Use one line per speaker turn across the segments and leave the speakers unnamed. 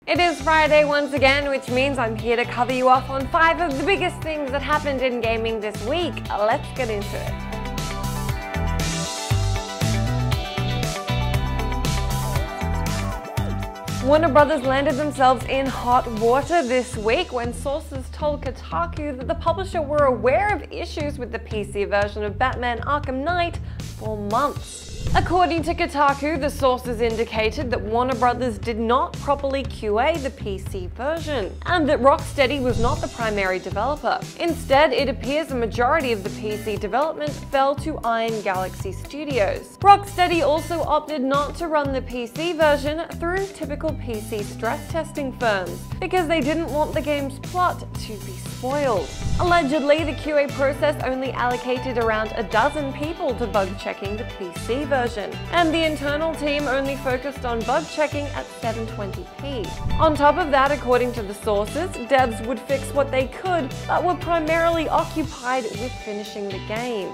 It is Friday once again, which means I'm here to cover you off on 5 of the biggest things that happened in gaming this week. Let's get into it. Warner Brothers landed themselves in hot water this week when sources told Kotaku that the publisher were aware of issues with the PC version of Batman Arkham Knight for months. According to Kotaku, the sources indicated that Warner Brothers did not properly QA the PC version, and that Rocksteady was not the primary developer. Instead, it appears a majority of the PC development fell to Iron Galaxy Studios. Rocksteady also opted not to run the PC version through typical PC stress testing firms, because they didn't want the game's plot to be spoiled. Allegedly, the QA process only allocated around a dozen people to bug checking the PC version, and the internal team only focused on bug checking at 720p. On top of that, according to the sources, devs would fix what they could, but were primarily occupied with finishing the game.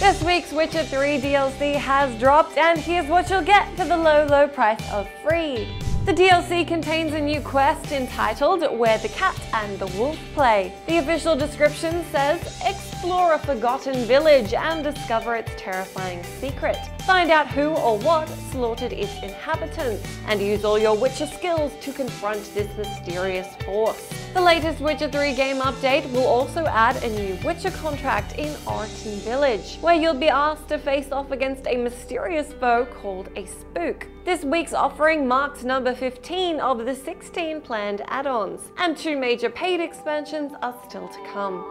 This week's Witcher 3 DLC has dropped, and here's what you'll get for the low price of free. The DLC contains a new quest entitled Where the Cat and the Wolf Play. The official description says, explore a forgotten village and discover its terrifying secret. Find out who or what slaughtered its inhabitants, and use all your Witcher skills to confront this mysterious force. The latest Witcher 3 game update will also add a new Witcher contract in Orton Village, where you'll be asked to face off against a mysterious foe called a spook. This week's offering marks number 15 of the 16 planned add-ons, and 2 major paid expansions are still to come.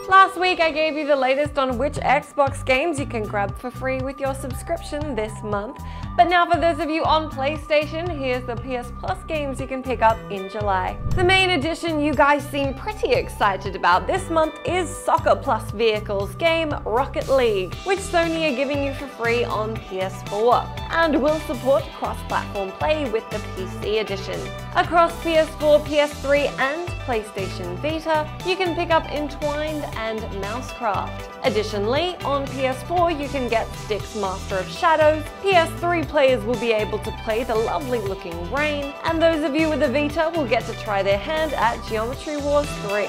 Last week I gave you the latest on which Xbox games you can grab for free with your subscription this month, but now for those of you on PlayStation, here's the PS Plus games you can pick up in July. The main addition you guys seem pretty excited about this month is Soccer Plus Vehicles game Rocket League, which Sony are giving you for free on PS4, and will support cross-platform play with the PC edition. Across PS4, PS3 and PlayStation Vita, you can pick up Entwined and Mousecraft. Additionally, on PS4 you can get Styx Master of Shadows, PS3 players will be able to play the lovely looking Rain, and those of you with a Vita will get to try their hand at Geometry Wars 3.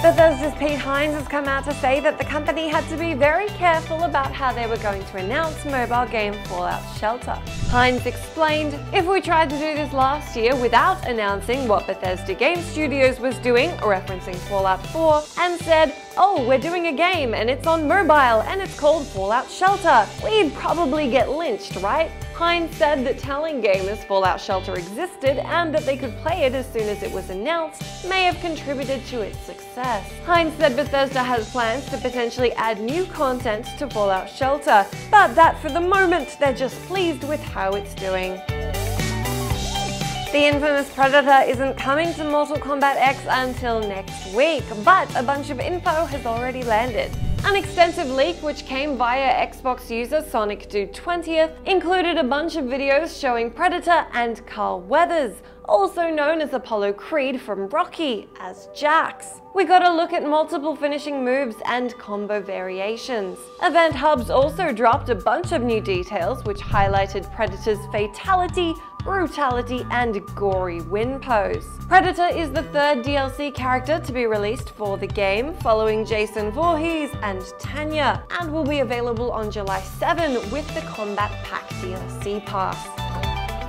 Bethesda's Pete Hines has come out to say that the company had to be very careful about how they were going to announce mobile game Fallout Shelter. Hines explained, "If we tried to do this last year without announcing what Bethesda Game Studios was doing, referencing Fallout 4, and said, oh, we're doing a game and it's on mobile and it's called Fallout Shelter, we'd probably get lynched, right?" Hines said that telling gamers Fallout Shelter existed and that they could play it as soon as it was announced may have contributed to its success. Hines said Bethesda has plans to potentially add new content to Fallout Shelter, but that for the moment they're just pleased with how it's doing. The infamous Predator isn't coming to Mortal Kombat X until next week, but a bunch of info has already landed. An extensive leak which came via Xbox user Sonic Dude 20th included a bunch of videos showing Predator and Carl Weathers, also known as Apollo Creed from Rocky, as Jax. We got a look at multiple finishing moves and combo variations. Event Hubs also dropped a bunch of new details which highlighted Predator's fatality, brutality, and gory win pose. Predator is the 3rd DLC character to be released for the game, following Jason Voorhees and Tanya, and will be available on July 7 with the Combat Pack DLC pass.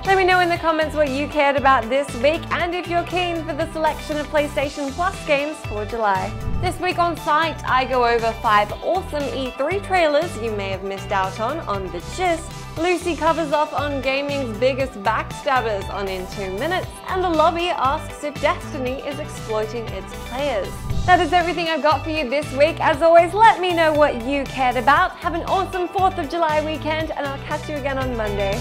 Let me know in the comments what you cared about this week, and if you're keen for the selection of PlayStation Plus games for July. This week on site, I go over 5 awesome E3 trailers you may have missed out on The Gist. Lucy covers off on gaming's biggest backstabbers on In 2 Minutes, and The Lobby asks if Destiny is exploiting its players. That is everything I've got for you this week. As always, let me know what you cared about. Have an awesome 4th of July weekend, and I'll catch you again on Monday.